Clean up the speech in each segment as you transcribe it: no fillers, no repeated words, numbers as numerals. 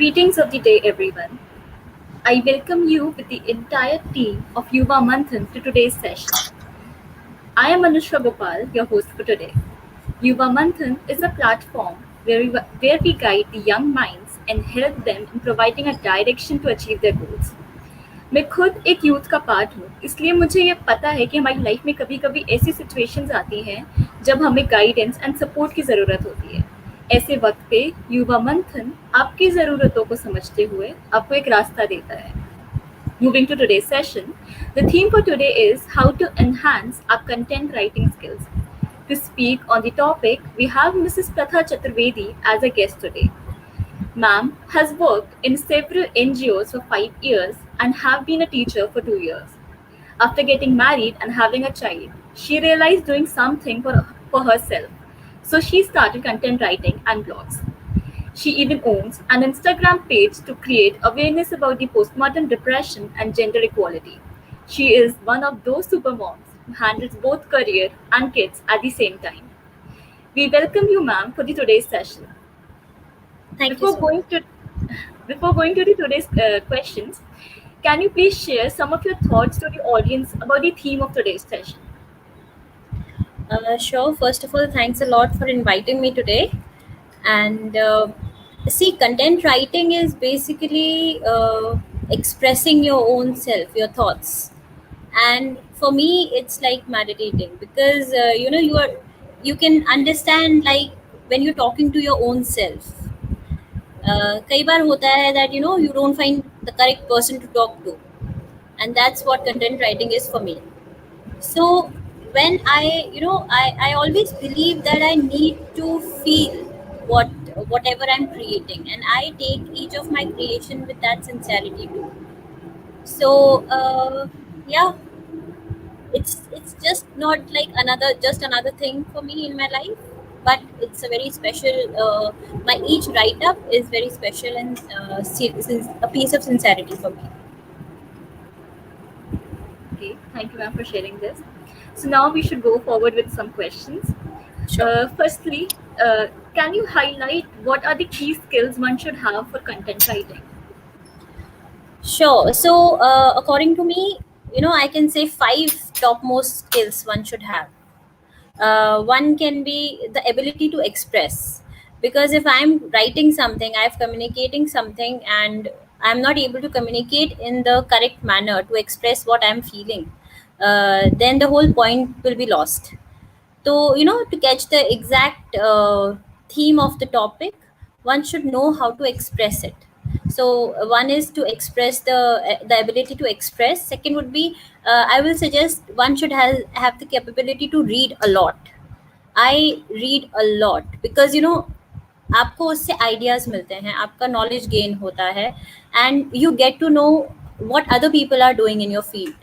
Greetings of the day, everyone. I welcome you with the entire team of Yuva Manthan to today's session. I am Anushka Gopal, your host for today. Yuva Manthan is a platform where we guide the young minds and help them in providing a direction to achieve their goals. मैं खुद एक youth का part हूँ, इसलिए मुझे ये पता है कि हमारी लाइफ में कभी कभी ऐसी सिचुएशंस आती हैं जब हमें गाइडेंस एंड सपोर्ट की ज़रूरत होती है. ऐसे वक्त पे युवा मंथन आपकी ज़रूरतों को समझते हुए आपको एक रास्ता देता है. Moving to today's session, the theme for today is how to enhance our content writing skills. To speak on the topic, we have Mrs. Pratha Chaturvedi as a guest today. Ma'am has worked in several NGOs for 5 years and have been a teacher for 2 years. After getting married and having a child, she realized doing something for herself. So she started content writing and blogs. She even owns an Instagram page to create awareness about the postpartum depression and gender equality. She is one of those supermoms who handles both career and kids at the same time. We welcome you, ma'am, for the today's session. Thank you Before so going to before going to the today's questions, can you please share some of your thoughts to the audience about the theme of today's session? Sure. First of all, thanks a lot for inviting me today. And see, content writing is basically expressing your own self, your thoughts. And for me, it's like meditating because you can understand like when you're talking to your own self. कई बार होता है that you don't find the correct person to talk to, and that's what content writing is for me. So when I always believe that I need to feel whatever I'm creating, and I take each of my creation with that sincerity too. So yeah, it's just not like another thing for me in my life, but it's a very special my each write up is very special and a piece of sincerity for me. Okay, thank you, ma'am, for sharing this. So now we should go forward with some questions. Sure. Firstly, can you highlight what are the key skills one should have for content writing? Sure. So, according to me, I can say five topmost skills one should have. One can be the ability to express, because if I'm writing something, I'm communicating something, and I'm not able to communicate in the correct manner to express what I'm feeling, then the whole point will be lost. So, to catch the exact theme of the topic, one should know how to express it. So, one is to express the ability to express. Second would be, I will suggest one should have the capability to read a lot. I read a lot because आपको उससे ideas मिलते हैं, आपका knowledge gain होता है, and you get to know what other people are doing in your field.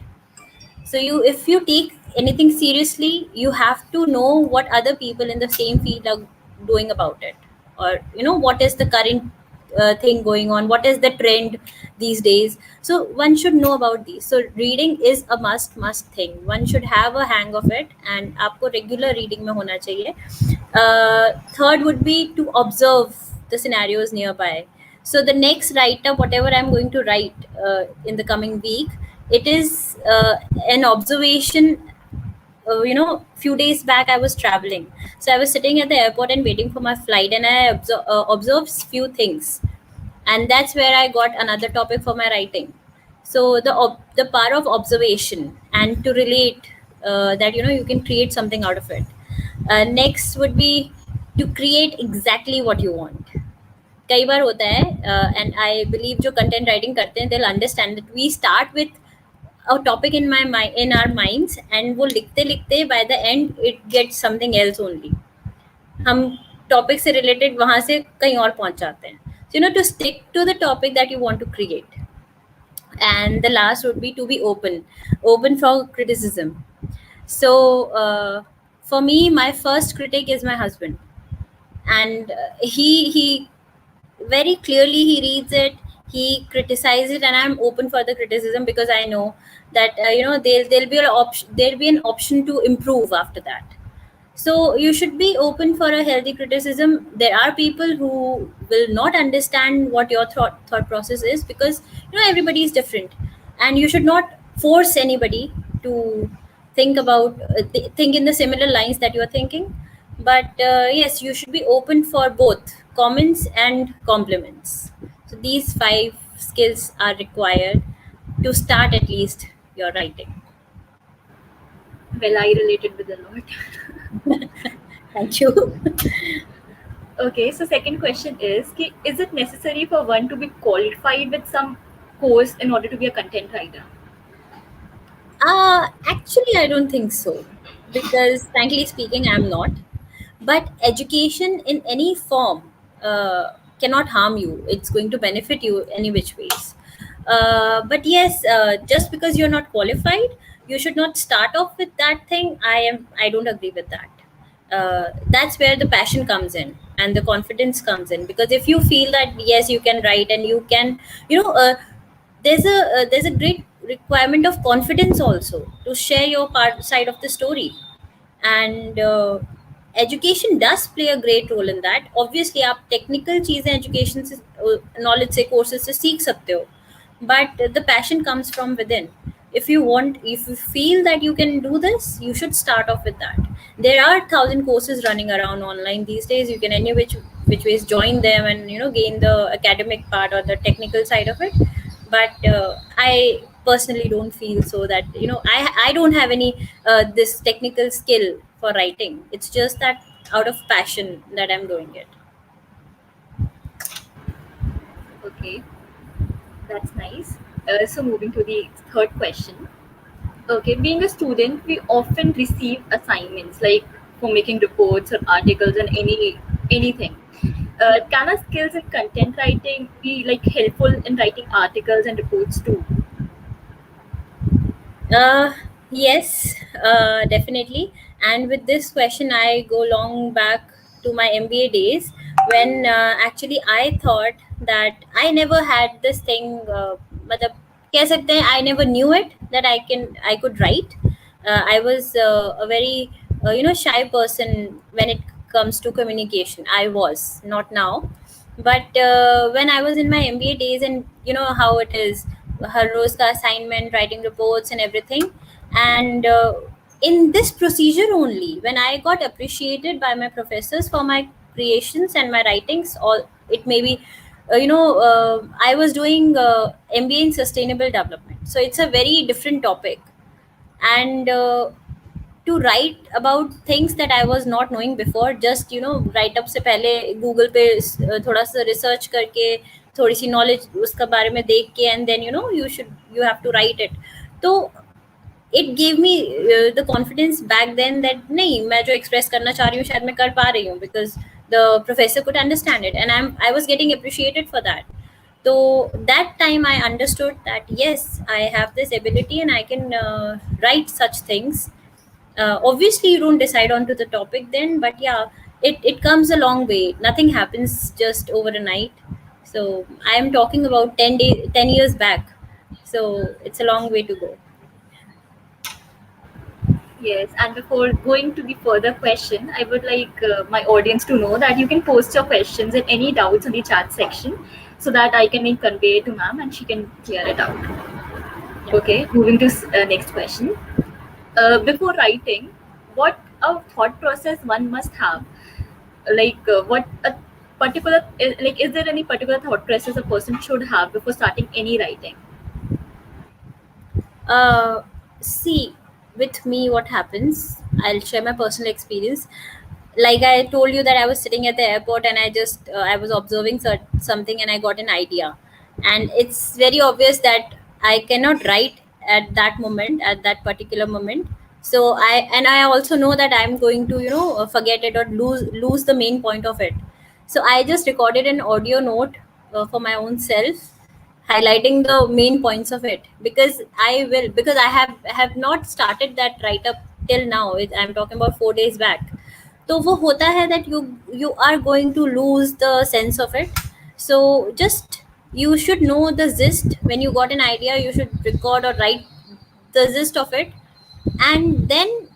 So if you take anything seriously, you have to know what other people in the same field are doing about it, or what is the current thing going on, what is the trend these days. So one should know about these. So reading is a must thing. One should have a hang of it, and आपको regular reading में होना चाहिए. Third would be to observe the scenarios nearby. So the next write up, whatever I'm going to write in the coming week, it is an observation. Few days back I was traveling, so I was sitting at the airport and waiting for my flight, and I observed few things, and that's where I got another topic for my writing. So the power of observation, and to relate that you can create something out of it. Next would be to create exactly what you want. कई बार होता है, and I believe जो content writing करते हैं, they will understand that we start with a topic in our minds, and वो लिखते लिखते by the end it gets something else only. हम टॉपिक से रिलेटेड वहाँ से कहीं और पहुँच जाते हैं. So to stick to the topic that you want to create. And the last would be to be open for criticism. So for me, my first critic is my husband, and he very clearly he reads it, he criticizes it, and I'm open for the criticism because I know that there'll be an option to improve after that. So you should be open for a healthy criticism. There are people who will not understand what your thought process is, because everybody is different, and you should not force anybody to think in the similar lines that you are thinking. But yes, you should be open for both comments and compliments. So these five skills are required to start at least your writing. Well, I related with a lot. Thank you. Okay, so second question is, is it necessary for one to be qualified with some course in order to be a content writer? Actually, I don't think so. Because, frankly speaking, I'm not. But education in any form cannot harm you. It's going to benefit you any which ways. But yes, just because you're not qualified, you should not start off with that thing. I don't agree with that. That's where the passion comes in and the confidence comes in. Because if you feel that yes, you can write and you can, you know, there's a great requirement of confidence also to share your part side of the story. And education does play a great role in that. Obviously आप technical चीजें education से knowledge से courses से सीख सकते हो, but the passion comes from within. If you feel that you can do this, you should start off with that. There are thousand courses running around online these days. You can any which ways join them and gain the academic part or the technical side of it. But I personally don't feel so that I don't have any this technical skill for writing. It's just that out of passion that I'm doing it. Okay, that's nice. So moving to the third question. Okay, being a student, we often receive assignments like for making reports or articles and anything. Can our skills in content writing be like helpful in writing articles and reports too? Uh, yes, definitely. And with this question, I go long back to my MBA days when actually I thought that I never had this thing. मतलब कह सकते हैं, I never knew it that I could write. I was a very shy person when it comes to communication. I was not now, but when I was in my MBA days, and you know how it is, her rose ka assignment, writing reports, and everything. And in this procedure only, when I got appreciated by my professors for my creations and my writings, all it may be, I was doing MBA in sustainable development, so it's a very different topic. And to write about things that I was not knowing before, just write up से पहले Google पे थोड़ा सा research करके, थोड़ी सी knowledge उसका बारे में देख के, and then you have to write it. तो it gave me the confidence back then that नहीं, मैं जो express करना चाह रही हूँ शायद मैं कर पा रही हूँ, because the professor could understand it and I was getting appreciated for that. So that time I understood that yes, I have this ability and I can write such things. Obviously you don't decide onto the topic then, but yeah, it comes a long way. Nothing happens just overnight. So I am talking about 10 years back, so it's a long way to go. Yes, and before going to the further question, I would like my audience to know that you can post your questions and any doubts in the chat section so that I can convey to ma'am and she can clear it out. Yeah. Okay, moving to next question. Before writing, what a thought process one must have? Like, what a particular, like, is there any particular thought process a person should have before starting any writing? uh, See, with me what happens, I'll share my personal experience. Like I told you that I was sitting at the airport and I was observing something and I got an idea, and it's very obvious that I cannot write at that moment, at that particular moment. So I also know that I'm going to forget it or lose the main point of it. So I just recorded an audio note for my own self, highlighting the main points of it, because I have not started that write up till now. I'm talking about 4 days back. तो वो होता है that you are going to lose the sense of it. So just you should know the gist. When you got an idea, you should record or write the gist of it, and then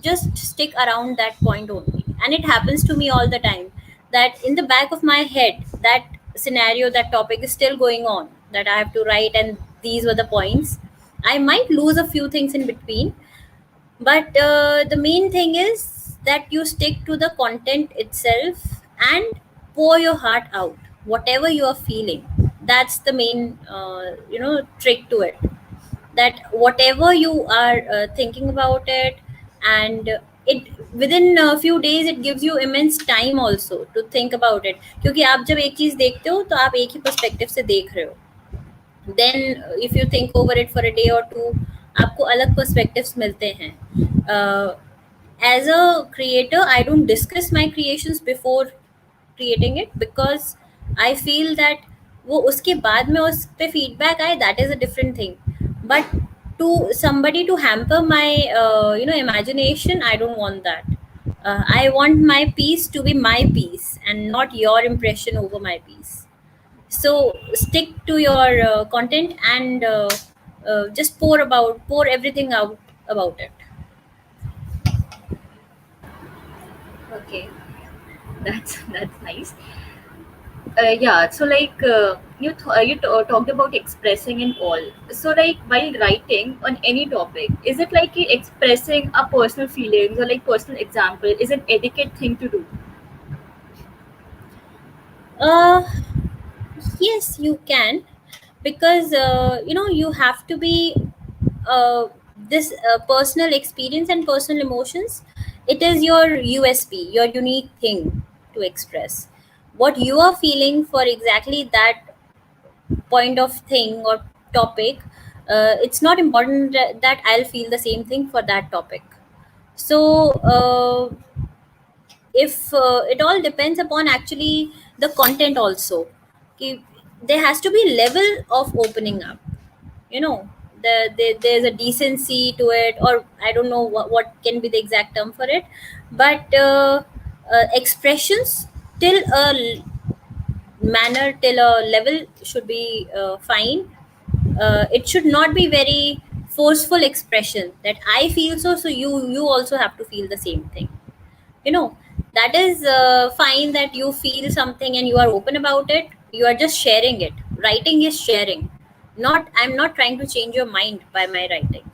just stick around that point only. And it happens to me all the time, that in the back of my head, that scenario, that topic is still going on, that I have to write, and these were the points. I might lose a few things in between, but the main thing is that you stick to the content itself and pour your heart out, whatever you are feeling. That's the main trick to it, that whatever you are thinking about it, and it within a few days it gives you immense time also to think about it, क्योंकि आप जब एक चीज देखते हो तो आप एक ही पर्सपेक्टिव से देख रहे हो. Then if you think over it for a day or two, आपको अलग पर्सपेक्टिव्स मिलते हैं. uh, as a creator, I don't discuss my creations before creating it, because I feel that वो उसके बाद में उस पे feedback आए, that is a different thing. But to somebody to hamper my imagination, I don't want that. I want my piece to be my piece and not your impression over my piece. So stick to your content, and just pour everything out about it. Okay, that's nice. Yeah, so like talked about expressing and all. So like while writing on any topic, is it like expressing our personal feelings or like personal example is an etiquette thing to do? uh, yes, you can, because you have to be this personal experience and personal emotions. It is your USP, your unique thing to express what you are feeling for exactly that point of thing or topic. It's not important that I'll feel the same thing for that topic. So if it all depends upon actually the content also. Ki there has to be level of opening up, you know. There's a decency to it, or I don't know what can be the exact term for it. But expressions till a manner, till a level should be fine. It should not be very forceful expression that I feel so, so you also have to feel the same thing, you know. That is fine, that you feel something and you are open about it, you are just sharing it. Writing is sharing, not, I'm not trying to change your mind by my writing.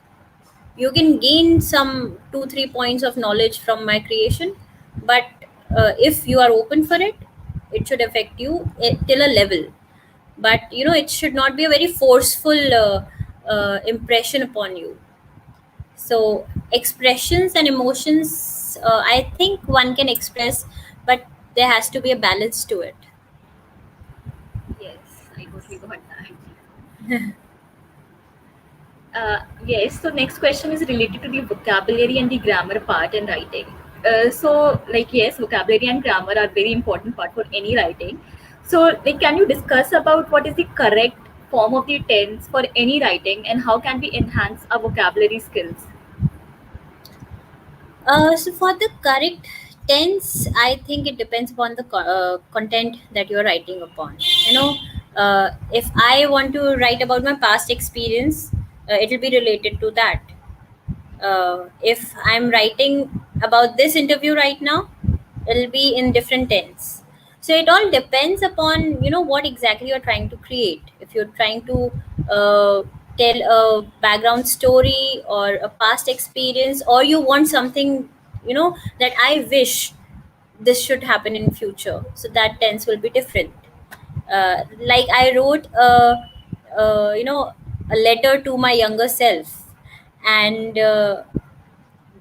You can gain some 2 3 points of knowledge from my creation, but if you are open for it, it should affect you till a level. But it should not be a very forceful impression upon you. So expressions and emotions, I think one can express, but there has to be a balance to it. Yes, I totally got that. Yes, so next question is related to the vocabulary and the grammar part in writing. So, like, yes, vocabulary and grammar are very important part for any writing. So, like, can you discuss about what is the correct form of the tense for any writing and how can we enhance our vocabulary skills? So for the correct tense, I think it depends upon the content that you're writing upon. If I want to write about my past experience, it will be related to that. If I'm writing about this interview right now, it'll be in different tense. So it all depends upon what exactly you're trying to create. If you're trying to tell a background story or a past experience, or you want something that I wish this should happen in future, so that tense will be different. Like I wrote a letter to my younger self, and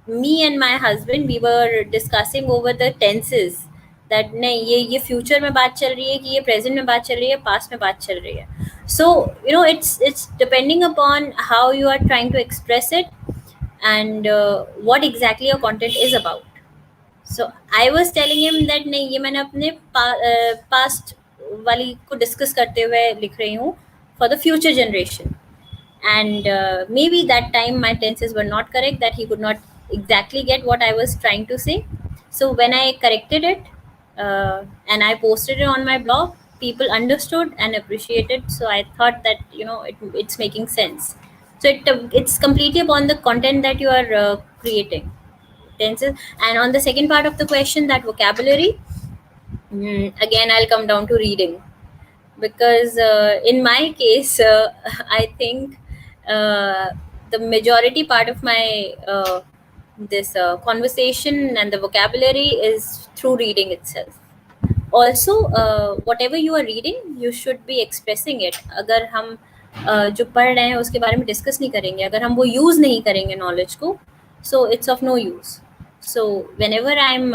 me and my husband, we were discussing over the tenses, that नहीं ये future में बात चल रही है, कि ये present में बात चल रही है, पास्ट में बात चल रही है. So it's depending upon how you are trying to express it, and what exactly your content is about. So I was telling him that नहीं, ये मैंने अपने पास्ट वाली को डिस्कस करते हुए लिख रही हूँ for the future generation. And maybe that time my tenses were not correct, that he could not exactly get what I was trying to say. So when I corrected it, and I posted it on my blog, people understood and appreciated. So I thought that it's making sense. So it's completely upon the content that you are creating. tenses. And on the second part of the question, that vocabulary, again I'll come down to reading, because in my case, I think uh, the majority part of my this conversation and the vocabulary is through reading itself. Also, whatever you are reading, you should be expressing it. अगर हम जो पढ़ रहे हैं उसके बारे में discuss नहीं करेंगे, अगर हम वो यूज़ नहीं करेंगे नॉलेज को, so it's of no use. So whenever I'm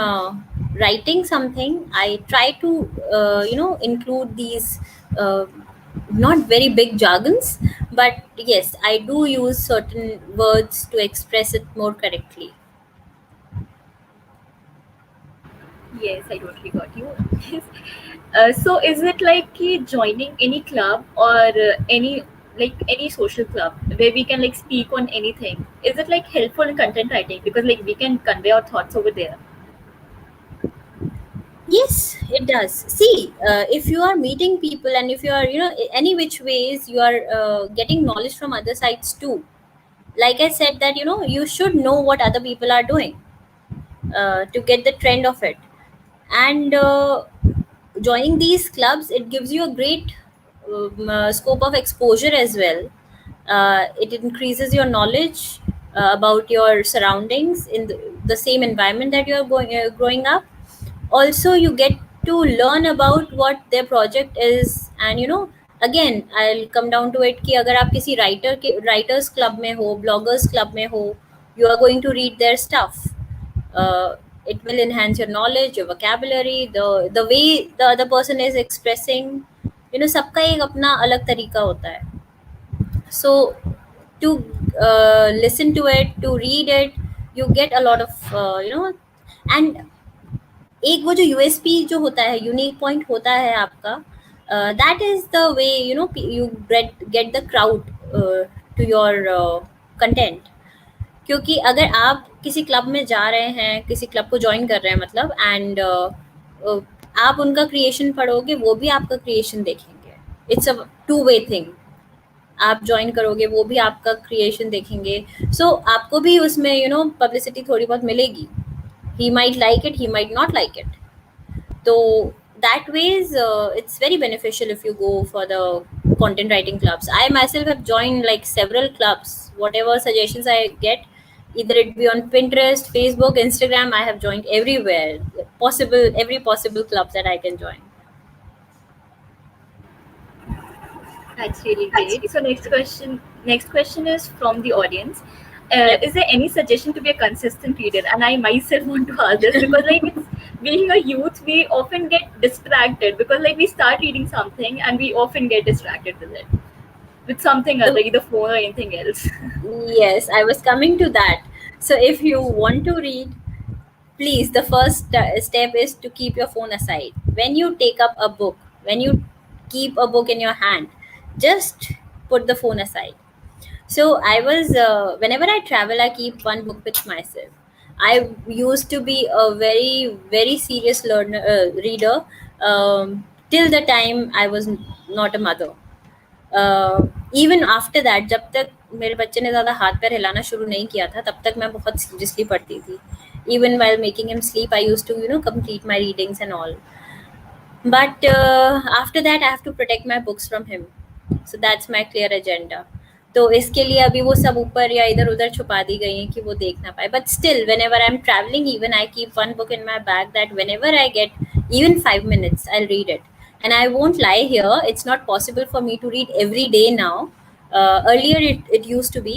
writing something, I try to include these uh, not very big jargons, but yes, I do use certain words to express it more correctly. Yes, I totally got you. Yes. So is it like joining any club or any social club where we can like speak on anything? Is it like helpful in content writing because like we can convey our thoughts over there? Yes, it does. See, if you are meeting people, and if you are, any which ways you are getting knowledge from other sides too. Like I said, that you should know what other people are doing to get the trend of it. And joining these clubs, it gives you a great scope of exposure as well. It increases your knowledge about your surroundings in the same environment that you are growing up. Also, you get to learn about what their project is. And again, I'll come down to it कि अगर आप किसी writers club में हो, bloggers club में हो, you are going to read their stuff. It will enhance your knowledge, your vocabulary, the way the other person is expressing. सबका एक अपना अलग तरीका होता है. So to listen to it, to read it, you get a lot of and एक वो जो यूएसपी जो होता है, यूनिक पॉइंट होता है आपका, that is the way you get the crowd to your content. क्योंकि अगर आप किसी क्लब में जा रहे हैं, किसी क्लब को ज्वाइन कर रहे हैं मतलब, एंड आप उनका क्रिएशन पढ़ोगे, वो भी आपका क्रिएशन देखेंगे. It's a two way thing. आप ज्वाइन करोगे, वो भी आपका क्रिएशन देखेंगे. सो आपको भी उसमें पब्लिसिटी थोड़ी बहुत मिलेगी. He might like it, he might not like it. So that ways, it's very beneficial if you go for the content writing clubs. I myself have joined like several clubs. Whatever suggestions I get, either it be on Pinterest, Facebook, Instagram, I have joined everywhere possible, every possible club that I can join. That's really great. So next question is from the audience. Yep. Is there any suggestion to be a consistent reader? And I myself want to ask this because like it's being a youth, we often get distracted because like we start reading something and we often get distracted with something else, The- like the phone or anything else. yes, I was coming to that. So if you want to read, please, the first step is to keep your phone aside. When you take up a book, when you keep a book in your hand, just put the phone aside. So I was, whenever I travel, I keep one book with myself. I used to be a very, very serious reader, till the time I was not a mother. Even after that, जब तक मेरे बच्चे ने ज़्यादा हाथ पैर हिलाना शुरू नहीं किया था, तब तक मैं बहुत सीरियसली पढ़ती थी. Even while making him sleep, I used to complete my readings and all. But after that, I have to protect my books from him. So that's my clear agenda. तो इसके लिए अभी वो सब ऊपर या इधर उधर छुपा दी गई हैं कि वो देख ना पाए. But still, whenever I'm traveling, even I keep one book in my bag, that whenever I get even 5 minutes, I'll read it. And I won't lie here, it's not possible for me to read every day now. Earlier it used to be.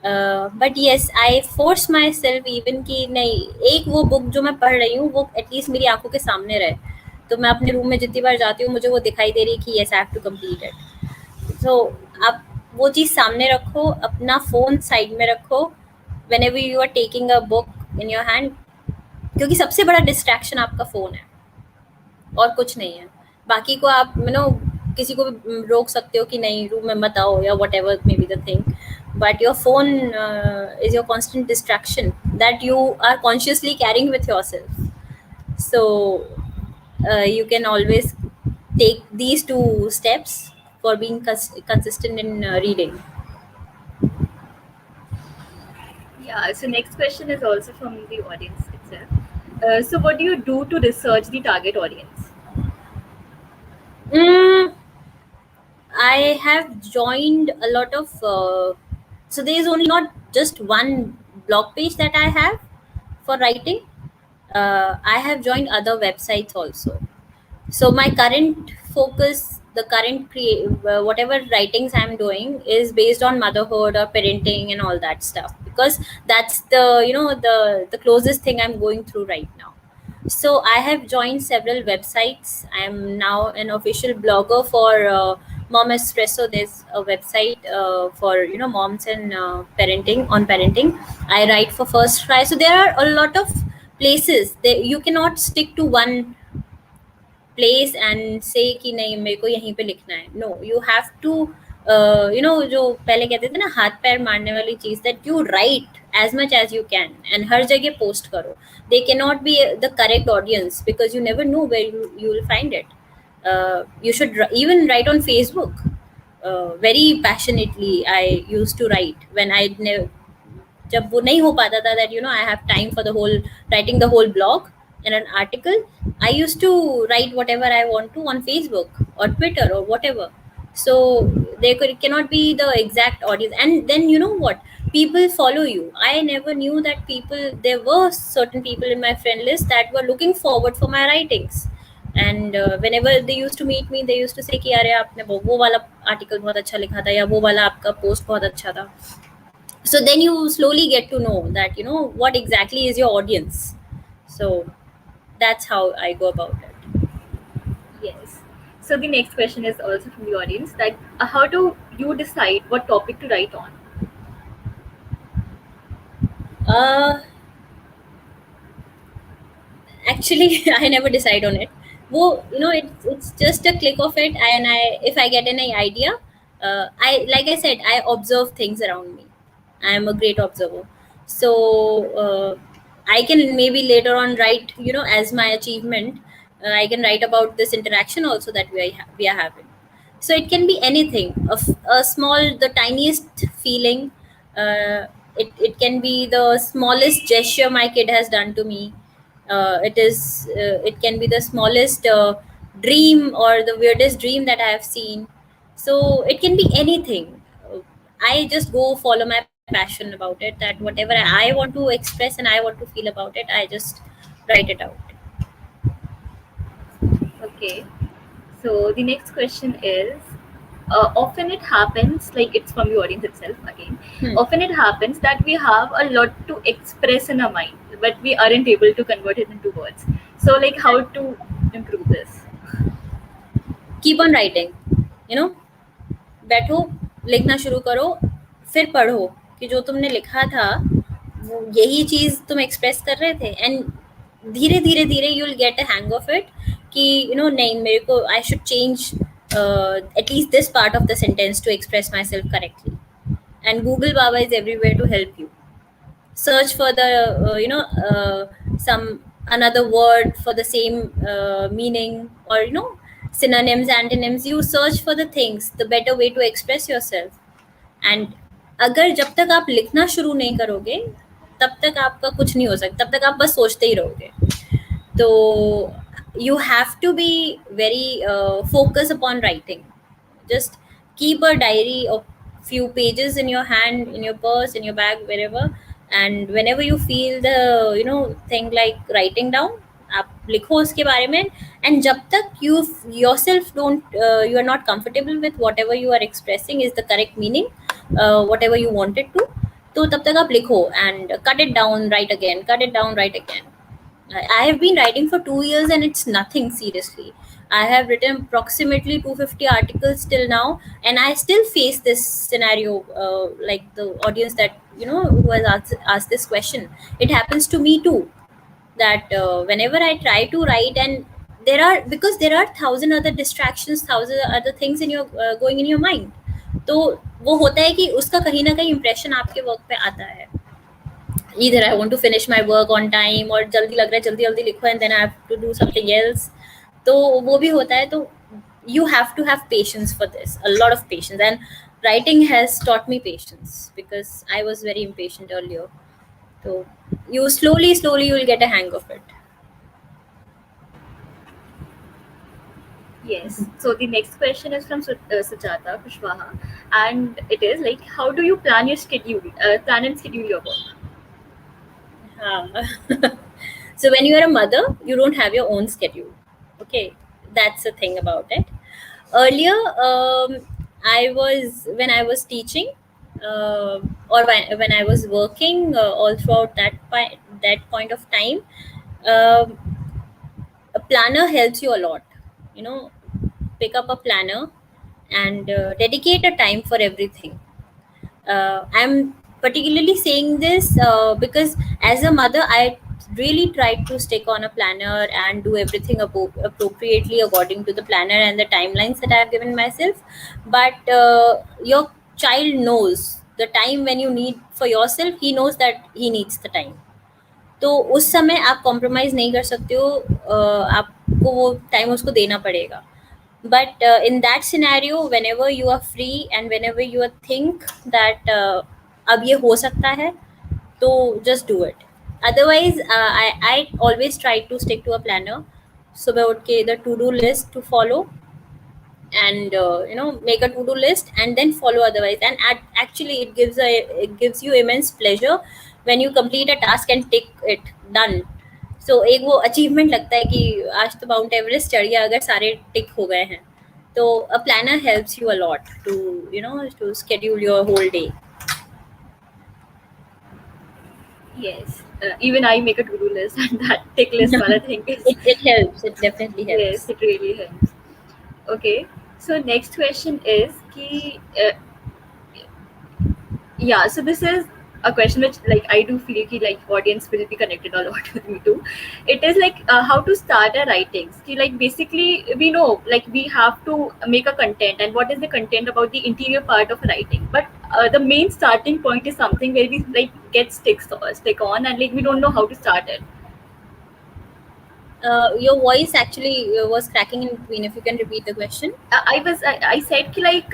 But yes, I force my self even कि नहीं, एक वो book जो मैं पढ़ रही हूँ वो एटलीस्ट मेरी आंखों के सामने रहे. तो मैं अपने रूम में जितनी बार जाती हूँ, मुझे वो दिखाई दे रही है कि yes, I have to complete it. So आप वो चीज़ सामने रखो, अपना फ़ोन साइड में रखो whenever you are taking a book in your hand. क्योंकि सबसे बड़ा डिस्ट्रैक्शन आपका फ़ोन है और कुछ नहीं है. बाकी को आप किसी को भी रोक सकते हो कि नहीं, रूम में मत आओ, या what ever may be the thing. But your phone is your constant distraction that you are consciously carrying with yourself. So you can always take these two steps for being consistent in reading. Yeah, so next question is also from the audience itself. So, what do you do to research the target audience? Mm, I have joined a lot of. So there is only not just one blog page that I have for writing. I have joined other websites also. So my current focus, the current whatever writings I'm doing is based on motherhood or parenting and all that stuff, because that's the the closest thing I'm going through right now. So I have joined several websites. I am now an official blogger for Mom Espresso. There's a website for moms and parenting, on parenting. I write for First Try. So there are a lot of places that you cannot stick to one place and से कि नहीं मेरे को यहीं पे लिखना है. No, you have to जो पहले कहते थे ना हाथ पैर मारने वाली चीज, that you write as much as you can and हर जगह पोस्ट करो. They can not be the correct audience because you never know where you will find it. You should even write on Facebook. Very passionately I used to write when I जब वो नहीं हो पाता था, that I have time for the whole writing the whole blog and an article. I used to write whatever I want to on Facebook or Twitter or whatever. So cannot be the exact audience. And then you know what, people follow you. I never knew that there were certain people in my friend list that were looking forward for my writings. And whenever they used to meet me, they used to say कि अरे आपने वो वाला article बहुत अच्छा लिखा था, या वो वाला आपका पोस्ट बहुत अच्छा था. So then you slowly get to know that what exactly is your audience. So that's how I go about it. Yes. So, the next question is also from the audience that how do you decide what topic to write on? uh Actually, I never decide on it. Well, it's just a click of it, and if I get any idea, I like I said, I observe things around me. I am a great observer. So I can maybe later on write, as my achievement. I can write about this interaction also that we are having. So it can be anything, a small, the tiniest feeling. Uh, it can be the smallest gesture my kid has done to me. It can be the smallest dream or the weirdest dream that I have seen. So it can be anything. I just go follow my passion about it, that whatever I want to express and I want to feel about it, I just write it out. Okay. So, the next question is often it happens, like it's from the audience itself again. Hmm. Often it happens that we have a lot to express in our mind, but we aren't able to convert it into words. So, like, how to improve this? Keep on writing. you know बैठो, लिखना शुरू करो, फिर पढ़ो कि जो तुमने लिखा था वो यही चीज तुम एक्सप्रेस कर रहे थे. एंड धीरे धीरे धीरे you will get a hang of it कि नहीं, मेरे को I should change at least this part of the sentence to express myself correctly. And Google Baba is everywhere to help you. Search for the some another word for the same meaning, or synonyms, antonyms. You search for the things, the better way to express yourself. And अगर जब तक आप लिखना शुरू नहीं करोगे, तब तक आपका कुछ नहीं हो सकता, तब तक आप बस सोचते ही रहोगे. तो you have to be very focused upon writing. Just keep a diary of few pages in your hand, in your purse, in your bag, wherever. And whenever you feel the thing like writing down, आप लिखो उसके बारे में. And जब तक you yourself don't you are not comfortable with whatever you are expressing is the correct meaning, whatever you wanted to, तो तब तक आप लिखो and cut it down, write again, cut it down, write again. I have been writing for 2 years and it's nothing, seriously. I have written approximately 250 articles till now, and I still face this scenario, like the audience that, who has asked this question. It happens to me too, that whenever I try to write, and because there are thousand other distractions, thousand other things in your going in your mind. तो वो होता है कि उसका कहीं ना कहीं impression आपके वर्क पे आता है. Either I want to finish my work on time, और जल्दी लग रहा है जल्दी जल्दी लिखो, and then I have to do something else. तो वो भी होता है. तो you have to have patience for this, a lot of patience. And writing has taught me patience because I was very impatient earlier. So you slowly you will get a hang of it. Yes. So the next question is from Sujata Kushwaha, and it is like, how do you plan and schedule your work? Uh, so when you are a mother, you don't have your own schedule. Okay, that's the thing about it. Earlier, I was when I was teaching, or when I was working, all throughout that point of time, um, a planner helps you a lot. You know, pick up a planner and dedicate a time for everything. I'm particularly saying this because as a mother, I really tried to stick on a planner and do everything appropriately according to the planner and the timelines that I've given myself. But your child knows the time when you need for yourself. He knows that he needs the time. तो उस समय आप compromise नहीं कर सकते हो, आपको वो टाइम उसको देना पड़ेगा. But in that scenario, whenever you are free and whenever you think that अब ये हो सकता है, तो just do it. Otherwise, I always try to stick to a planner. सुबह उठ के the to do list to follow, and make a to do list and then follow otherwise. And actually it gives you immense pleasure when you complete a task and tick it done. So एक वो achievement लगता है कि आज तो mount Everest चढ़ गया अगर सारे टिक हो गए हैं. तो a planner helps you a lot to to schedule your whole day. Yes. Even I make a to-do list, and that tick list wala thing is It helps, it definitely yes, helps. it really helps. Okay. So next question is ki yeah, so this is a question which like I do feel ki, like audience will be connected a lot with me too. It is like how to start a writings ki, like basically we know like we have to make a content, and what is the content about the interior part of writing, but the main starting point is something where we like get stick on, and like we don't know how to start it. Your voice actually was cracking in between. If you can repeat the question. I said ki, like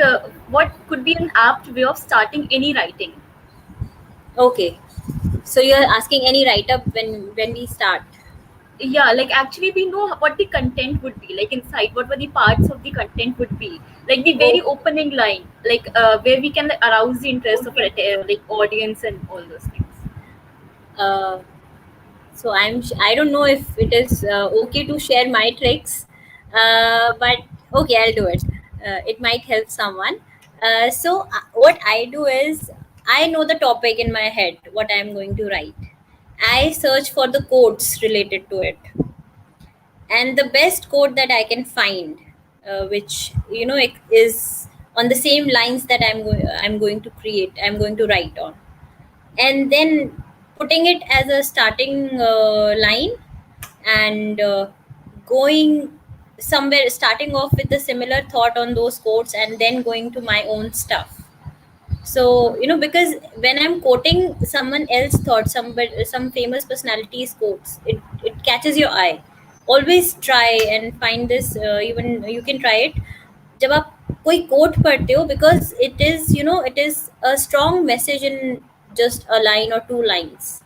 what could be an apt way of starting any writing. Okay, so you're asking any write up when we start. Yeah, like actually we know what the content would be like inside, what were the parts of the content would be, like the very Okay. opening line, like where we can like, arouse the interest of like audience and all those things. Uh, so I don't know if it is okay to share my tricks, but okay, I'll do it. It might help someone. What I do is I know the topic in my head, what I'm going to write. I search for the quotes related to it, and the best quote that I can find, which it is on the same lines that I'm going to create, I'm going to write on, and then putting it as a starting line, and going somewhere, starting off with a similar thought on those quotes and then going to my own stuff. So because when I'm quoting someone else thought, some famous personalities quotes, it catches your eye. Always try and find this, even you can try it जब आप कोई coat पढ़ते हो, because it is a strong message in just a line or two lines.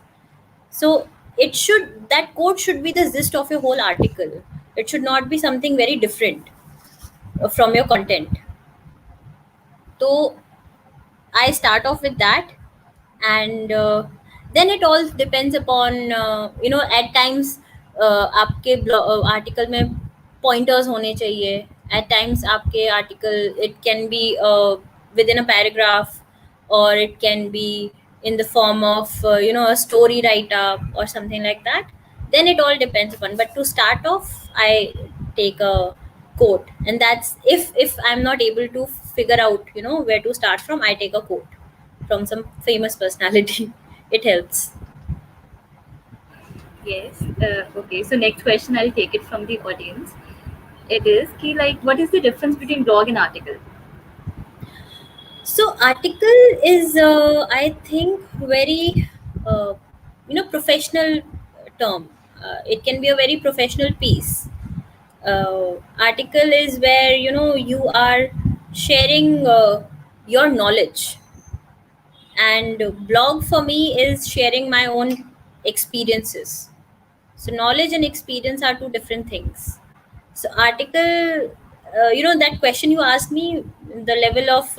So that quote should be the gist of your whole article. It should not be something very different from your content. So I start off with that, and then it all depends upon, at times आपके article में pointers होने चाहिए. At times आपके article, it can be within a paragraph, or it can be in the form of a story write up or something like that. Then it all depends upon, but to start off I take a quote, and that's if I'm not able to figure out where to start from, I take a quote from some famous personality. It helps. Yes. Okay, so next question I'll take it from the audience. It is ki, like what is the difference between blog and article? So article is, I think, very professional term. It can be a very professional piece. Article is where you are sharing your knowledge, and blog for me is sharing my own experiences. So knowledge and experience are two different things. So article, that question you asked me, the level of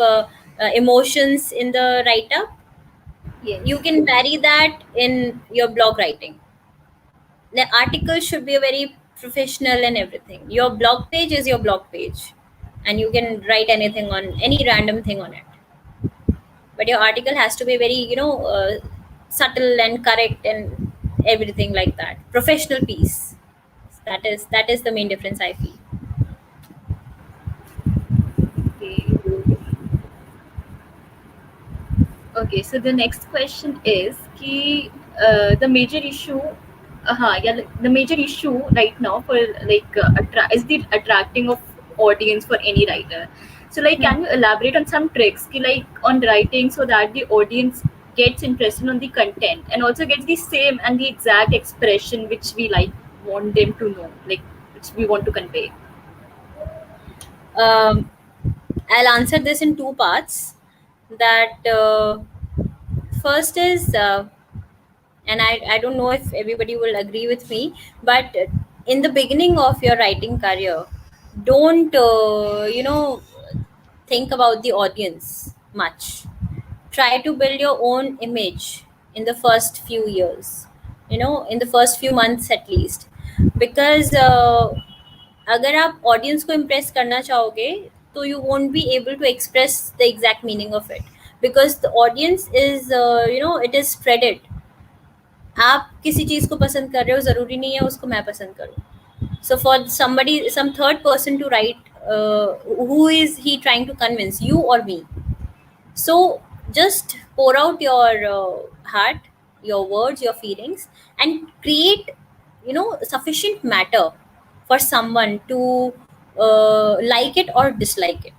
emotions in the write up, Yes. you can vary that in your blog writing. The article should be a very professional and everything. Your blog page is your blog page, and you can write anything on any random thing on it. But your article has to be very, subtle and correct and everything like that. Professional piece. That is the main difference I feel. Okay. Okay, so the next question is ki, the major issue, yeah, like, the major issue right now for like is the attracting of audience for any writer. So like, Hmm. can you elaborate on some tricks ki, like on writing so that the audience gets interested on the content and also gets the same and the exact expression which we like want them to know, like which we want to convey. Um, I'll answer this in two parts. That first is, and I don't know if everybody will agree with me, but in the beginning of your writing career, don't think about the audience much. Try to build your own image in the first few years, in the first few months at least, because अगर आप audience को impress करना चाहोगे तो you won't be able to express the exact meaning of it, because the audience is, it is spreaded. आप किसी चीज को पसंद कर रहे हो, जरूरी नहीं है उसको मैं पसंद करूँ. So for somebody, some third person to write, who is he trying to convince, you or me? So just pour out your heart, your words, your feelings, and create, sufficient matter for someone to like it or dislike it.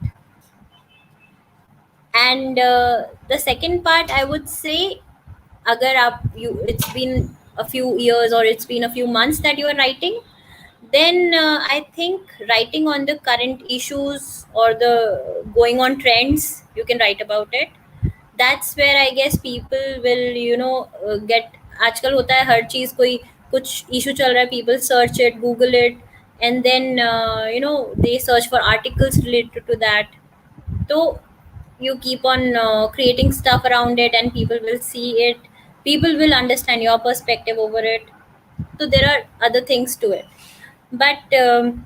And the second part, I would say, agar it's been a few years or it's been a few months that you are writing, then I think writing on the current issues or the going on trends, you can write about it. That's where I guess people will, get. आजकल होता है हर चीज, कोई कुछ issue चल रहा है, people search it, google it, and then they search for articles related to that. So you keep on creating stuff around it, and people will see it, people will understand your perspective over it. So there are other things to it. But then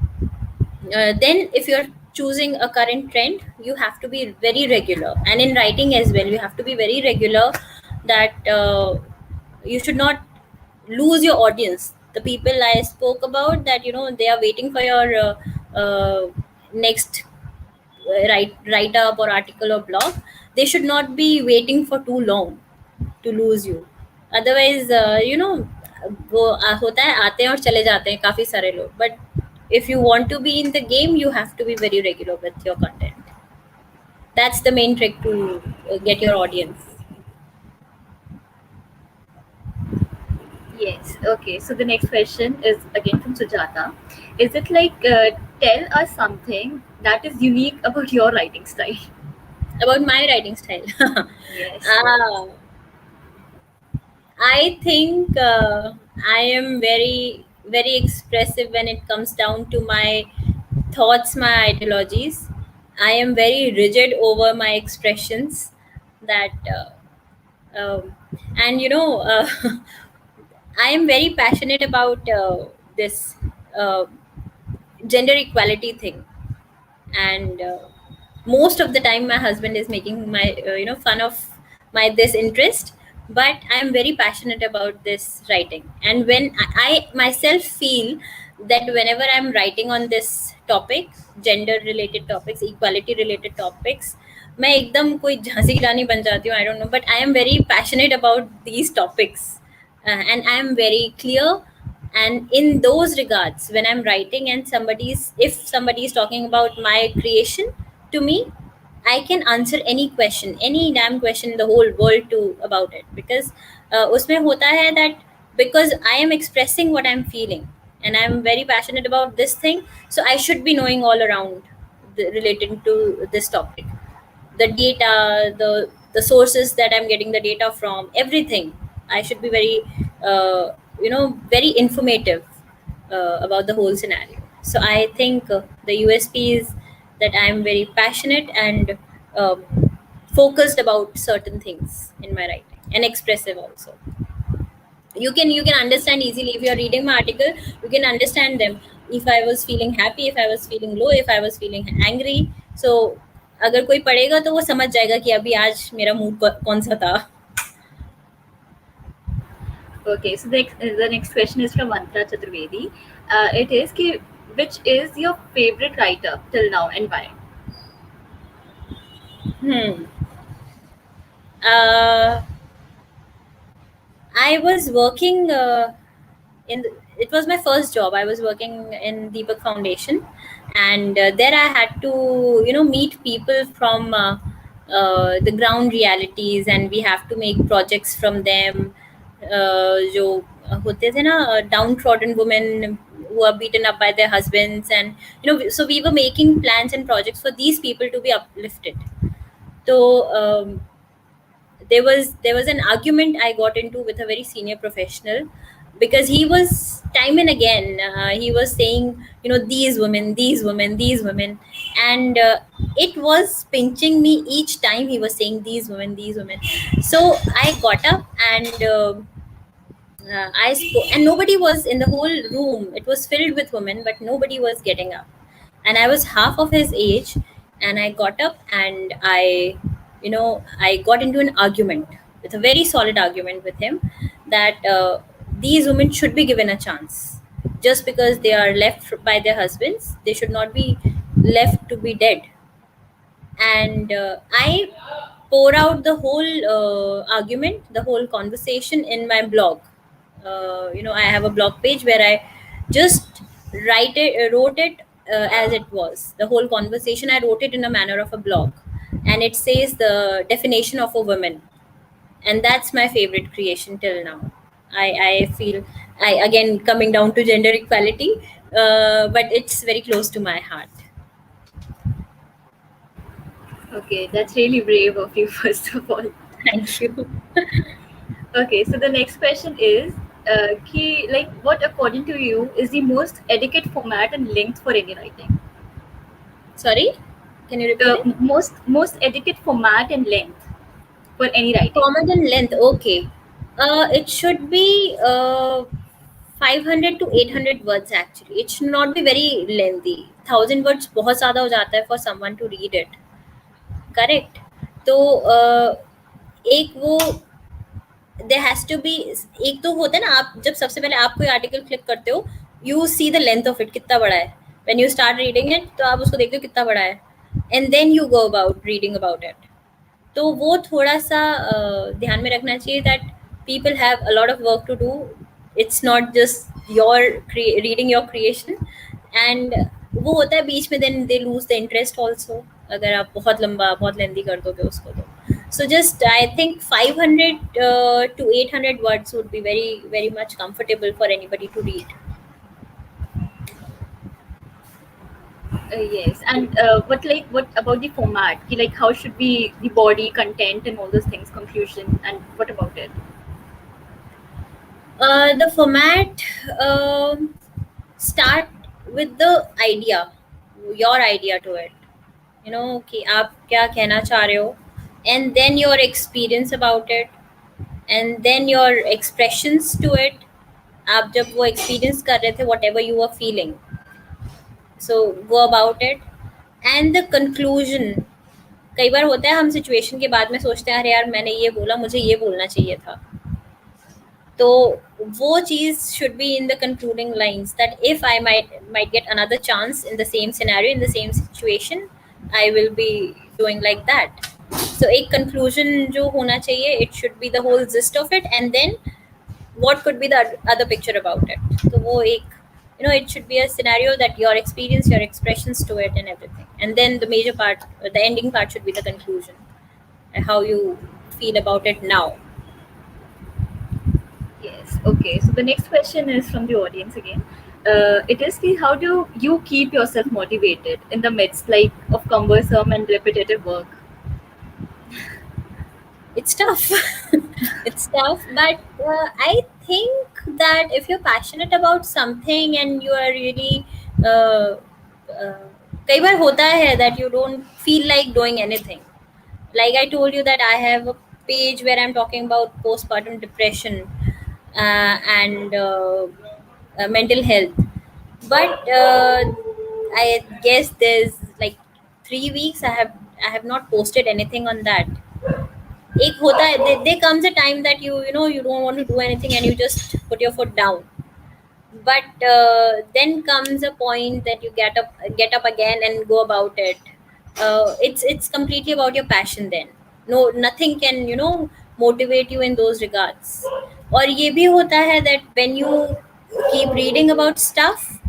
if you're choosing a current trend, you have to be very regular, and in writing as well you have to be very regular. That you should not lose your audience, the people I spoke about, that they are waiting for your next write up or article or blog. They should not be waiting for too long to lose you. Otherwise, वो होता है, आते हैं और चले जाते हैं काफी सारे लोग. But if you want to be in the game, you have to be very regular with your content. That's the main trick to get your audience. Yes. Okay. So the next question is again from Sujata. Is it like tell us something that is unique about your writing style? About my writing style. Yes. I think I am very, very expressive when it comes down to my thoughts, my ideologies. I am very rigid over my expressions. That and I am very passionate about this uh, gender equality thing. And most of the time my husband is making my fun of my this interest. But I am very passionate about this writing, and when I myself feel that whenever I'm writing on this topic, gender related topics, equality related topics, मैं एकदम कोई झांसी की रानी बन जाती हूँ. I don't know, but I am very passionate about these topics, and I am very clear. And in those regards, when I'm writing and if somebody is talking about my creation to me, I can answer any question, any damn question in the whole world to about it, because उसमें होता है that because I am expressing what I'm feeling, and I'm very passionate about this thing, so I should be knowing all around relating to this topic, the data, the sources that I'm getting the data from, everything. I should be very very informative about the whole scenario. So I think the USP is that I'm very passionate and um, focused about certain things in my writing, and expressive also. You can understand easily. If you're reading my article, you can understand them. If I was feeling happy, if I was feeling low, if I was feeling angry, so अगर कोई पढ़ेगा तो वो समझ जाएगा कि अभी आज मेरा मूड कौन सा था. Okay, so the next question is from Mantra Chaturvedi. It is ki, which is your favorite writer till now and why? Hmm. uh, I was working it was my first job. I was working in Deepak Foundation, and there I had to meet people from the ground realities, and we have to make projects from them. जो होते थे ना, downtrodden women who are beaten up by their husbands, and so we were making plans and projects for these people to be uplifted. So there was an argument I got into with a very senior professional, because he was time and again he was saying, these women, these women, and it was pinching me each time he was saying these women, these women. So I got up, and I spoke, and nobody was in the whole room. It was filled with women, but nobody was getting up. And I was half of his age, and I got up, and I got into an argument, with a very solid argument with him, that these women should be given a chance. Just because they are left by their husbands, they should not be left to be dead. And I pour out the whole argument, the whole conversation in my blog. I have a blog page where I just wrote it as it was. The whole conversation, I wrote it in a manner of a blog, and it says the definition of a woman, and that's my favorite creation till now. I feel, I again coming down to gender equality, but it's very close to my heart. Okay, that's really brave of you, first of all. Thank you. Okay, so the next question is, like, what according to you is the most etiquette format and length for any writing? Sorry, can you repeat The it? most etiquette format and length for any writing. Format and length. Okay. It should be 500 to 800 words actually. It should not be very lengthy. 1000 words बहुत ज़्यादा हो जाता है for someone to read it. Correct. तो एक वो there has to be, एक तो होता है ना, आप जब सबसे पहले आप कोई आर्टिकल क्लिक करते हो, you see the length of it कितना बड़ा है. When you start reading it, तो आप उसको देखते हो कितना बड़ा है, and then you go about reading about it. तो वो थोड़ा सा ध्यान में रखना चाहिए, that people have a lot of work to do. It's not just your reading your creation. And वो होता है बीच में, then they lose the interest also, अगर आप बहुत लंबा बहुत लेंदी कर दोगे उसको. तो so just I think 500 to 800 words would be very very much comfortable for anybody to read. Yes, and what about the format? Like, how should be the body, content, and all those things, conclusion, and what about it? The format, start with the idea, your idea to it. कि आप क्या कहना चाह रहे हो, and then your experience about it, and then your expressions to it. आप जब वो experience कर रहे थे, whatever you were feeling, so go about it. And the conclusion, कई बार होता है हम सिचुएशन के बाद में सोचते हैं, अरे यार मैंने ये बोला, मुझे ये बोलना चाहिए था. तो वो चीज should be in the concluding lines, that if I might get another chance in the same scenario, in the same situation, I will be doing like that. So एक conclusion जो होना चाहिए, it should be the whole gist of it, and then what could be the other picture about it. तो वो एक, it should be a scenario, that your experience, your expressions to it, and everything, and then the major part, the ending part, should be the conclusion, and how you feel about it now. Yes. Okay. So the next question is from the audience again. It is the, how do you keep yourself motivated in the midst, like, of cumbersome and repetitive work? It's tough. It's tough, but I think that if you're passionate about something and you are really uh, uh, कई बार होता है that you don't feel like doing anything. Like I told you that I have a page where I'm talking about postpartum depression and mental health, but I guess there's like 3 weeks I have not posted anything on that. एक होता है, there comes a time that you don't want to do anything and you just put your foot down, but then comes a point that you get up again and go about it. It's completely about your passion then. No, nothing can motivate you in those regards. और ये भी होता है that when you keep reading about stuff,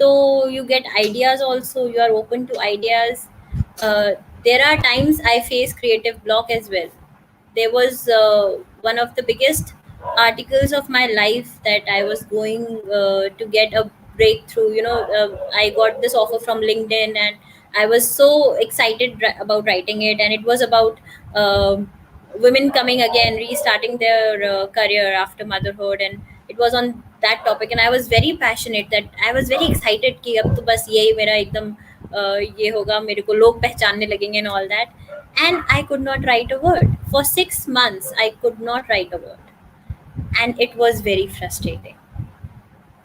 so you get ideas also, you are open to ideas. uh, there are times I face creative block as well. There was one of the biggest articles of my life that I was going to get a breakthrough. I got this offer from LinkedIn, and I was so excited about writing it. And it was about women coming again, restarting their career after motherhood, and it was on that topic. And I was very passionate, that I was very excited कि अब तो बस यही मेरा एकदम ये होगा, मेरे को लोग पहचानने लगेंगे and all that. And I could not write a word. For 6 months, I could not write a word. And it was very frustrating.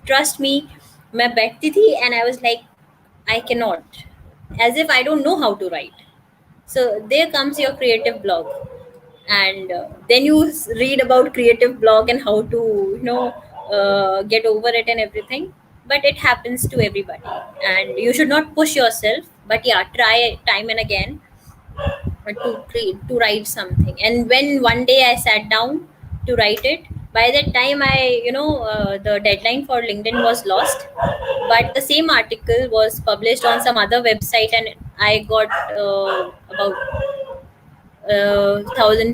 Trust me, मैं बैठती थी and I was like, I cannot. As if I don't know how to write. So there comes your creative block. And then you read about creative block and how to, get over it and everything. But it happens to everybody. And you should not push yourself. But yeah, try time and again to write something. And when one day I sat down to write it, by that time the deadline for LinkedIn was lost, but the same article was published on some other website, and I got about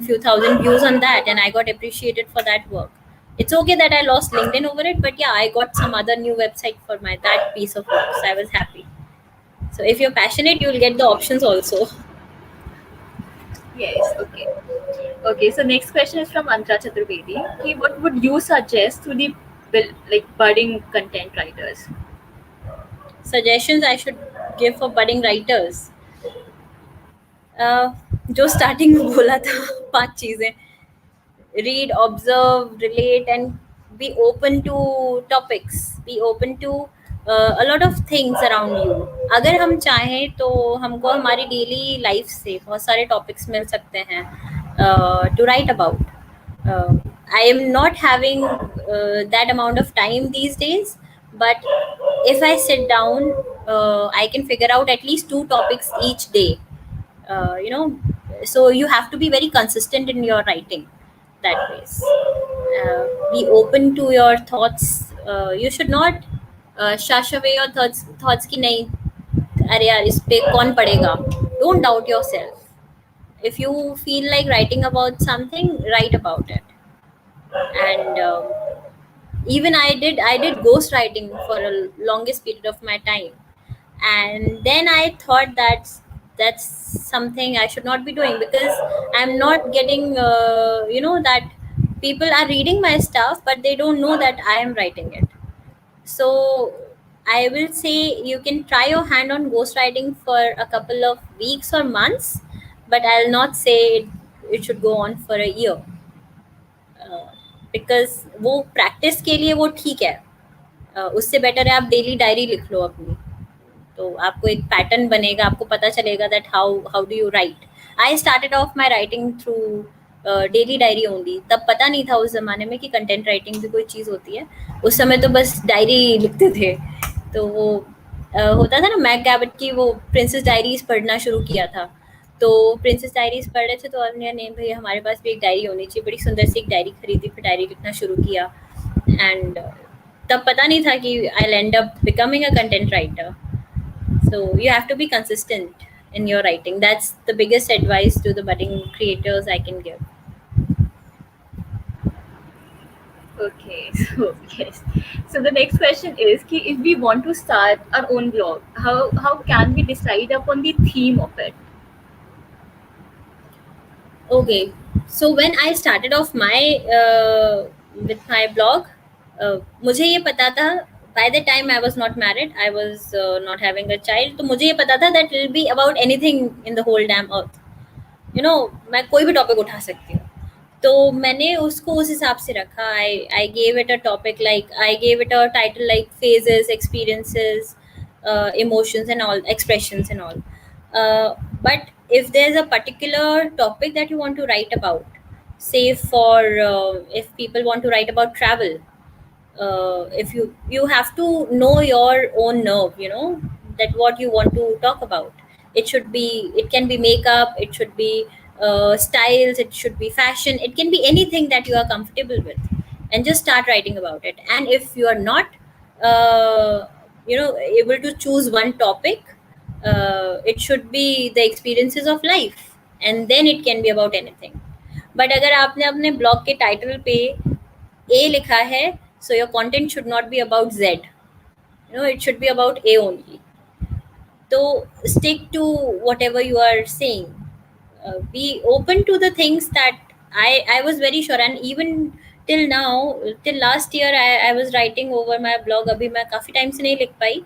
few thousand views on that, and I got appreciated for that work. It's okay that I lost LinkedIn over it, but yeah, I got some other new website for my that piece of work, so I was happy. So if you're passionate, you'll get the options also. Yes, okay. Okay, so next question is from Antra Chaturvedi. Okay, what would you suggest to the budding content writers? Suggestions I should give for budding writers. जो starting में बोला था 5 चीजें: read, observe, relate, and be open to topics, be open to a lot of things around you. अगर हम चाहें तो हमको हमारी डेली लाइफ से बहुत सारे टॉपिक्स मिल सकते हैं to write about. I am not having that amount of time these days, but if I sit down, I can figure out at least 2 topics each day. uh, you know so you have to be very consistent in your writing that ways. Be open to your thoughts. You should not shush away your thoughts ki nahi, अरे यार इस पे कौन पढ़ेगा. Don't doubt yourself. If you feel like writing about something, write about it. And even I did ghost writing for a longest period of my time, and then I thought that's something I should not be doing, because I'm not getting that people are reading my stuff, but they don't know that I am writing it. So I will say you can try your hand on ghostwriting for a couple of weeks or months, but I'll not say it should go on for a year. Because वो practice के लिए वो ठीक है. उससे better है आप daily diary लिख लो अपनी, तो आपको एक पैटर्न बनेगा, आपको पता चलेगा that how how do you right. I started of my writing through daily diary only. तब पता नहीं था उस ज़माने में कि कंटेंट राइटिंग भी कोई चीज़ होती है. उस समय तो बस डायरी लिखते थे. तो वो होता था ना, मैक गैबट की वो प्रिंसेस डायरीज पढ़ना शुरू किया था. तो प्रिंसेस डायरीज पढ़ रहे थे, तो हमने नहीं भाई हमारे पास भी एक डायरी होनी चाहिए. बड़ी सुंदर सी एक डायरी खरीदी, फिर डायरी लिखना शुरू किया. एंड तब पता नहीं था कि I end up becoming a content writer. So you have to be consistent in your writing. That's the biggest advice to the budding creators I can give. Okay, so yes. So the next question is कि if we want to start our own blog, how can we decide upon the theme of it? Okay. So when I started off my with my blog, मुझे ये पता था, by the time I was not married, I was not having a child, तो मुझे ये पता था that it will be about anything in the whole damn earth. You know, मैं कोई भी टॉपिक उठा सकती हूँ. तो मैंने उसको उस हिसाब से रखा. I gave it a topic like, I gave it a title like phases, experiences, emotions and all, expressions and all. But if there's a particular topic that you want to write about, say for if people want to write about travel, if you have to know your own nerve, you know, that what you want to talk about. It should be, it can be makeup, it should be styles, it should be fashion, it can be anything that you are comfortable with, and just start writing about it. And if you are not uh, able to choose one topic, it should be the experiences of life, and then it can be about anything. But अगर आपने अपने blog के title पे A लिखा है, so your content should not be about Z. You know, it should be about A only. So stick to whatever you are saying. Be open to the things that I was very sure, and even till now, till last year, I was writing over my blog. अभी मैं काफी time से नहीं लिख पाई,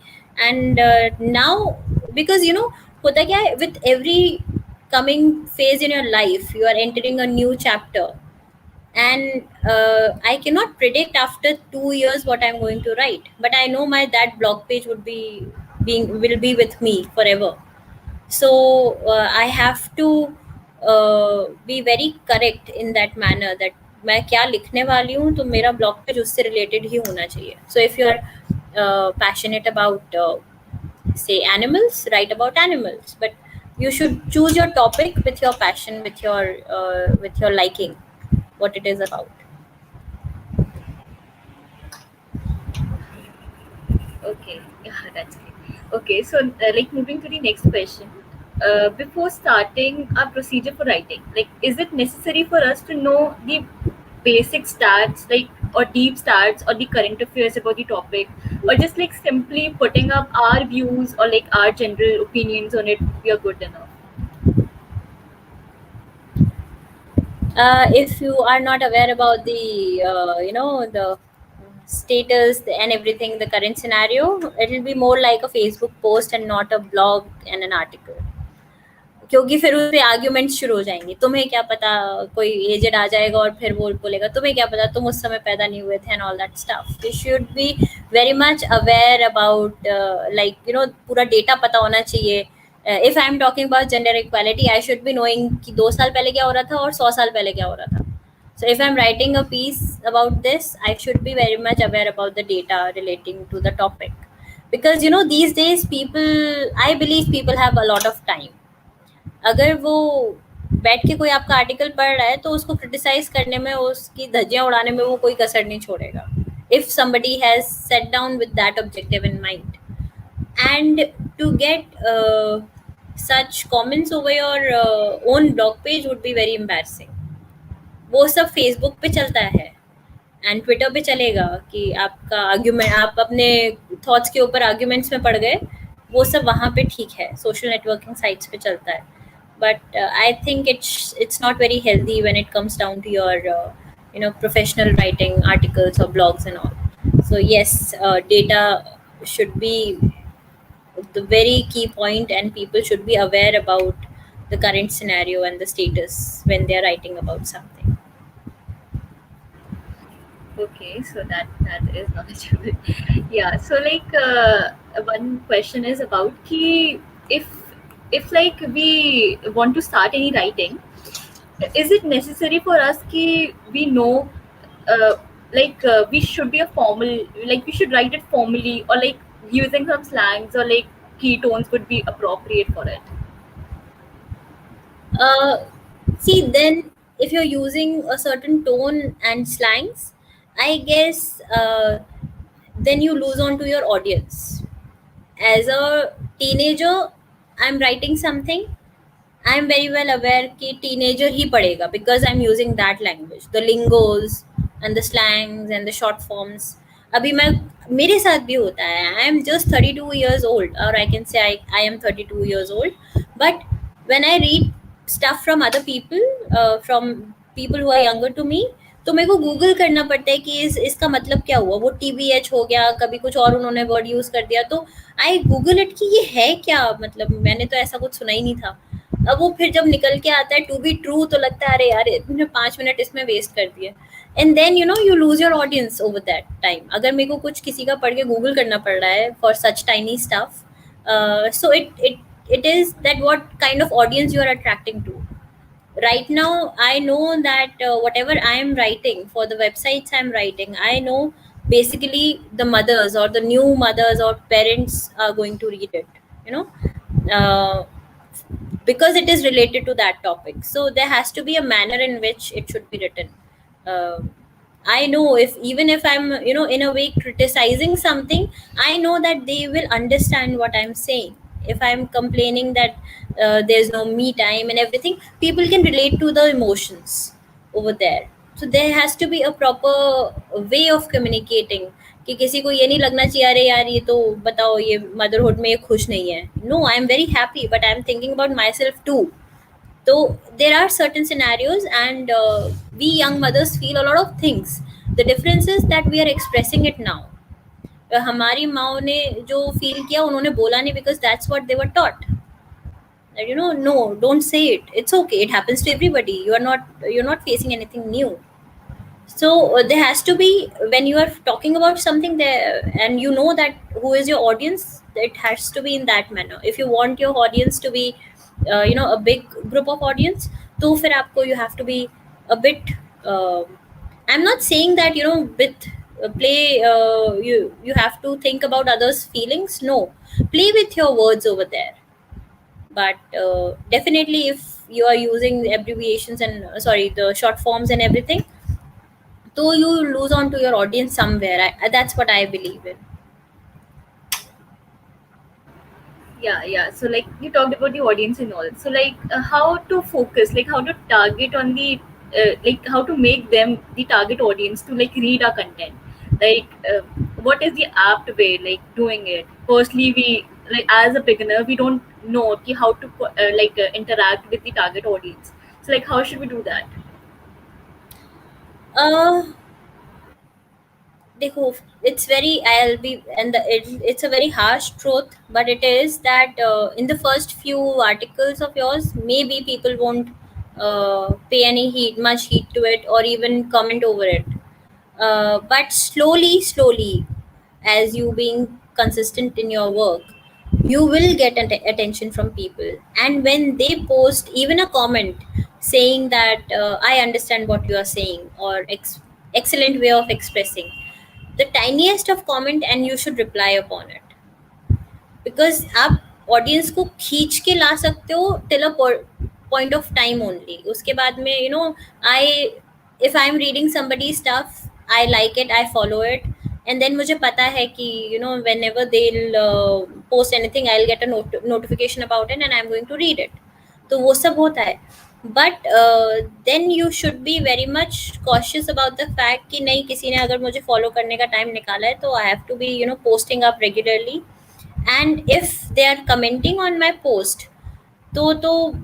and now, because you know होता क्या है, with every coming phase in your life, you are entering a new chapter, and I cannot predict after 2 years what I'm going to write, but I know my that blog page would be being will be with me forever. So I have to be very correct in that manner, that मैं क्या लिखने वाली हूँ, तो मेरा blog page उससे related ही होना चाहिए. So if you are passionate about say animals, write about animals, but you should choose your topic with your passion, with your liking, what it is about. Okay, yeah, that's great. Okay, so like moving to the next question. Before starting our procedure for writing, like, is it necessary for us to know the basic stats, like, or deep stats, or the current affairs about the topic, or just like simply putting up our views or like our general opinions on it, we are good enough? If you are not aware about the the status and everything, the current scenario, it will be more like a Facebook post and not a blog and an article. क्योंकि फिर उस पे arguments शुरू हो जाएंगे. तुम्हें क्या पता, कोई एजेड आ जाएगा और फिर वो बोलेगा तुम्हें क्या पता, तुम उस समय पैदा नहीं हुए थे, and all that stuff. You should be very much aware about, like you know, पूरा डेटा पता होना चाहिए. If I am talking about gender equality, I should be knowing कि 2 साल पहले क्या हो रहा था और 100 साल पहले क्या हो रहा था. So if I'm writing a piece about this, I should be very much aware about the data relating to the topic, because you know these days people, I believe people have a lot of time. अगर वो बैठ के कोई आपका article पढ़ रहा है, तो उसको क्रिटिसाइज करने में, उसकी धज्जियां उड़ाने में वो कोई कसर नहीं छोड़ेगा, if somebody has sat down with that objective in mind. And to get such comments over your own blog page would be very embarrassing. वो सब फेसबुक पे चलता है एंड ट्विटर पे चलेगा कि आपका आर्ग्यूमेंट, आप अपने थॉट्स के ऊपर आर्ग्यूमेंट्स में पड़ गए, वो सब वहाँ पे ठीक है, सोशल नेटवर्किंग साइट्स पे चलता है. But I think it's not very healthy when it comes down to your professional writing articles और blogs and all. So yes, data should be the very key point, and people should be aware about the current scenario and the status when they are writing about something. Okay, so that is knowledgeable. Yeah. So like one question is about ki, if like we want to start any writing, is it necessary for us ki we know uh, we should be a formal, like we should write it formally, or like using some slangs or like key tones would be appropriate for it? Uh, See, then if you're using a certain tone and slangs, I guess then you lose on to your audience. As a teenager, I'm writing something. I'm very well aware कि teenager ही पढ़ेगा, because I'm using that language, the lingos and the slangs and the short forms. अभी मैं, मेरे साथ भी होता है. I am just 32 years old, or I can say I am 32 years old. But when I read stuff from other people, from people who are younger to me, तो मेरे को गूगल करना पड़ता है कि इसका मतलब क्या हुआ, वो टीबीएच हो गया, कभी कुछ और उन्होंने वर्ड यूज कर दिया, तो आई गूगल इट कि ये है क्या, मतलब मैंने तो ऐसा कुछ सुना ही नहीं था। अब वो फिर जब निकल के आता है टू बी ट्रू, तो लगता है अरे यार इतने 5 मिनट इसमें वेस्ट कर दिए। And then you lose your audience over that time, अगर मेरे को कुछ किसी का पढ़ के गूगल करना पड़ रहा है for such tiny stuff. So it is that what kind of audience you are attracting to. Right now I know that whatever I am writing for the websites I'm writing, I know basically the mothers or the new mothers or parents are going to read it, you know, uh, because it is related to that topic, so there has to be a manner in which it should be written. uh, I know, if even if I'm in a way criticizing something, I know that they will understand what I'm saying. If I'm complaining that there's no me time and everything, people can relate to the emotions over there. So there has to be a proper way of communicating, कि किसी को ये नहीं लगना चाहिए अरे यार ये तो बताओ ये मदरहुड में ये खुश नहीं है। No, I am very happy but I am thinking about myself too. so there are certain scenarios, and we young mothers feel a lot of things. The difference is that we are expressing it now. हमारी माओ ने जो feel किया उन्होंने बोला नहीं, because that's what they were taught. That, no, don't say it, it's okay, it happens to everybody, you're not facing anything new. So there has to be, when you are talking about something there and you know that who is your audience, it has to be in that manner. If you want your audience to be a big group of audience, तो फिर आपको you have to be a bit uh, I'm not saying that with play you have to think about others feelings. No, play with your words over there. But definitely if you are using the abbreviations and sorry, the short forms and everything, though you lose on to your audience somewhere. That's what I believe in. Yeah, yeah. So like you talked about the audience and all. So like how to focus, like how to target on the like how to make them the target audience to like read our content. Like what is the apt way like doing it? Firstly, we like as a beginner we don't know ki how to interact with the target audience. So like how should we do that? uh देखो, it's very, I'll be, and it's a very harsh truth, but it is that in the first few articles of yours, maybe people won't pay any heed, much heed to it, or even comment over it. But slowly, as you being consistent in your work, you will get attention from people. And when they post even a comment saying that I understand what you are saying, or excellent way of expressing, the tiniest of comment, and you should reply upon it. Because आप audience को खींच के ला सकते हो till a point of time only. उसके बाद में I if I am reading somebody stuff, I like it, I follow it, and then मुझे पता है कि whenever they post anything, I will get a notification about it and I am going to read it. तो वो सब होता है। But then you should be very much cautious about the fact कि नहीं, किसी ने अगर मुझे फॉलो करने का टाइम निकाला है तो I have to be posting up regularly. And if they are commenting on my post, तो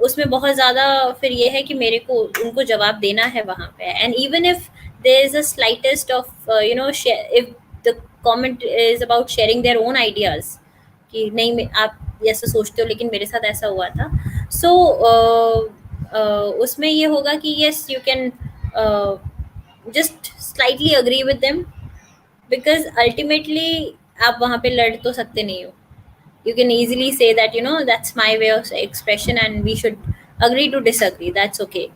उसमें बहुत ज़्यादा फिर ये है कि मेरे को उनको जवाब देना है वहाँ पे। And even if there is a slightest of if the comment is about sharing their own ideas कि नहीं आप ऐसा सोचते हो लेकिन मेरे साथ ऐसा हुआ था, सो उसमें ये होगा कि yes you can just slightly agree with them, because ultimately आप वहाँ पे लड़ तो सकते नहीं हो। You can easily say that that's my way of expression and we should agree to disagree, that's okay.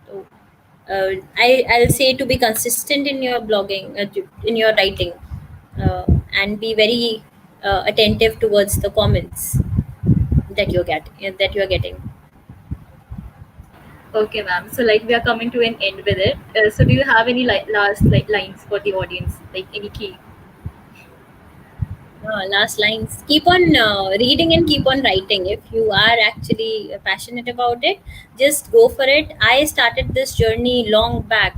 So I'll say to be consistent in your blogging, in your writing, uh, and be very attentive towards the comments that you're getting. Okay, ma'am. So like we are coming to an end with it. So do you have any last like lines for the audience, like any key? Last lines. Keep on reading and keep on writing. If you are actually passionate about it, just go for it. I started this journey long back.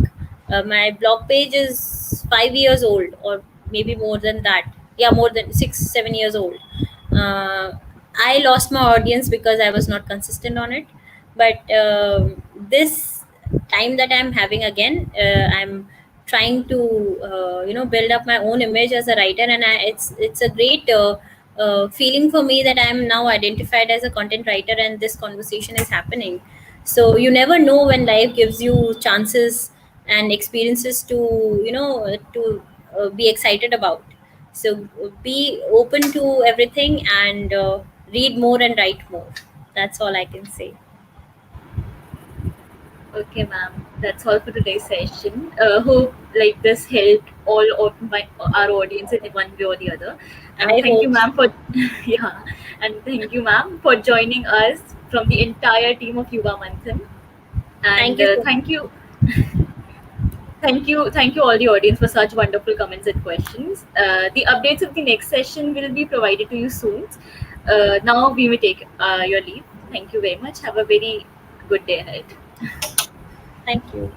My blog page is 5 years old, or maybe more than that. Yeah, more than 6, 7 years old. Uh, I lost my audience because I was not consistent on it. But this time that I'm having again, I'm trying to build up my own image as a writer, and it's a great feeling for me that I'm now identified as a content writer and this conversation is happening. So you never know when life gives you chances and experiences to be excited about. So be open to everything, and read more and write more. That's all I can say. Okay, ma'am. That's all for today's session. Hope like this helped all of our audience in one way or the other. And I thank you, hope. ma'am, for yeah. And thank you, ma'am, for joining us from the entire team of Yuva Manthan. Thank And you so much. thank you all the audience for such wonderful comments and questions. The updates of the next session will be provided to you soon. Now we may take your leave. Thank you very much. Have a very good day ahead. Thank you.